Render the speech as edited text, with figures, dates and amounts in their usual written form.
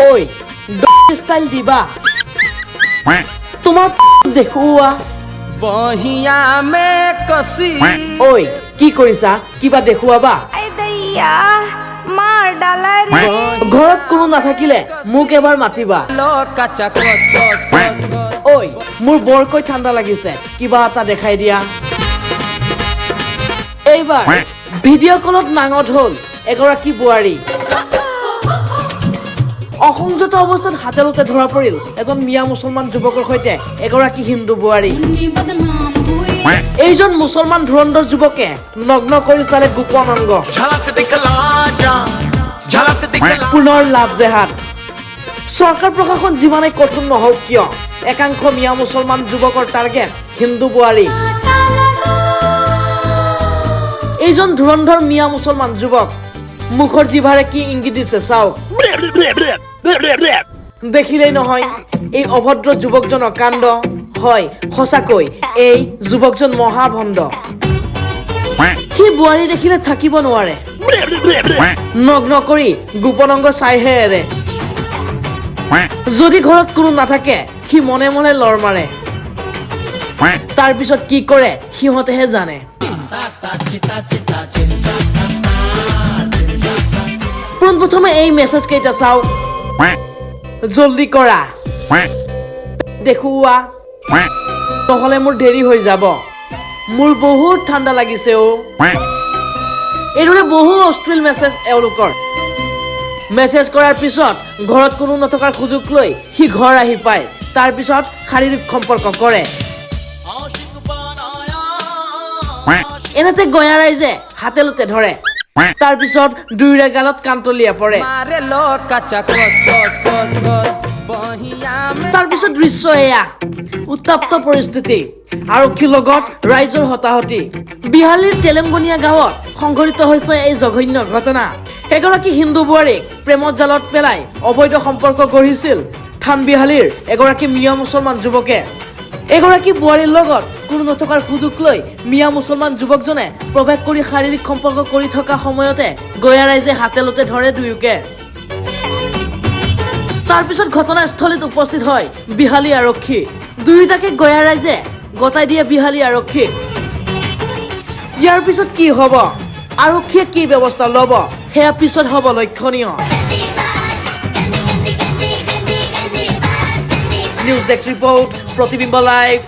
ঐ ষ্টাইল দিবা তোমাৰ দেখুওৱা बहिया में कसी ঐ কি কৰিছা কিবা দেখুৱাবা আই দইয়া মাৰ ডালা ৰে ঘৰত কোনো নাথাকিলে মোক এবাৰ মাতিবা लोका चकत ঐ মোৰ বৰকৈ ঠাণ্ডা লাগিছে কিবা এটা দেখাই দিয়া এইবাৰ ভিডিঅ' কলত নাঙত হ'ল এগৰাকী বোৱাৰী অসংযত অৱস্থাত হাতেলতে ধৰা পৰিল এজন মিয়া মুছলমান যুৱকৰ সৈতে এগৰাকী হিন্দু বোৱাৰী এইজন মুছলমান ধুৰন্ধৰ যুৱকে নগ্ন কৰি চালে গোপন অংগ পুনৰ লাভ জেহাদ চৰকাৰ প্ৰশাসন যিমানে কঠোৰ নহওক কিয় একাংশ মিয়া মুছলমান যুৱকৰ টাৰ্গেট হিন্দু বোৱাৰী এইজন ধুৰন্ধৰ মিয়া মুছলমান যুৱক মুখৰ জিভাৰে কি ইংগিত দিছে চাওক দেখিলেই নহয় এই অভদ্ৰ যুৱকজনৰ কাণ্ড হয় সঁচাকৈ এই যুৱকজন মহাভণ্ড সি বোৱাৰী দেখিলে থাকিব নোৱাৰে নগ্ন কৰি গোপন অংগ চাইহে এৰে যদি ঘৰত কোনো নাথাকে সি মনে মনে লৰ মাৰে তাৰ পিছত কি কৰে সিহঁতেহে জানে পোনপ্ৰথমে এই মেছেজ কেইটা চাওক জলদি কৰা দেখুওৱা নহ'লে মোৰ দেৰি হৈ যাব মোৰ বহুত ঠাণ্ডা লাগিছে এইদৰে বহু অশ্লীল মেছেজ এওঁলোকৰ মেছেজ কৰাৰ পিছত ঘৰত কোনো নথকাৰ সুযোগ লৈ সি ঘৰ আহি পায় তাৰ পিছত শাৰীৰিক সম্পৰ্ক কৰে এনেতে গঞা ৰাইজে হাতেলতে ধৰে তাৰ পিছত দুয়োৰে গালত কান্তলিয়া পৰে मारे लोका चकत बहिया में তাৰ পিছত দৃশ্য এয়া উত্তাপ্ত পৰিস্থিতি আৰক্ষীৰ লগত ৰাইজৰ হতাহতি বিহালীৰ তেলেংগনীয়া গাঁৱত সংঘটিত হৈছে এই জঘন্য ঘটনা এগৰাকী হিন্দু বোৱাৰীক প্ৰেমত জালত পেলাই অবৈধ সম্পৰ্ক গঢ়িছিল থান বিহালীৰ এগৰাকী মিয়া মুছলমান যুৱকে এগৰাকী বোৱাৰীৰ লগত কোনো নথকাৰ সুযোগ লৈ মিয়া মুছলমান যুৱকজনে প্ৰৱেশ কৰি শাৰীৰিক সম্পৰ্ক কৰি থকা সময়তে গঞা ৰাইজে হাতেলতে ধৰে দুয়োকে তাৰ পিছত ঘটনাস্থলীত উপস্থিত হয় বিহালী আৰক্ষী দুয়োটাকে গঞা ৰাইজে গতাই দিয়ে বিহালী আৰক্ষীক ইয়াৰ পিছত কি হ'ব আৰক্ষীয়ে কি ব্যৱস্থা ল'ব সেয়া পিছত হ'ব লক্ষণীয় নিউজ ডেস্ক ৰিপৰ্ট প্ৰতিবিম্ব লাইভ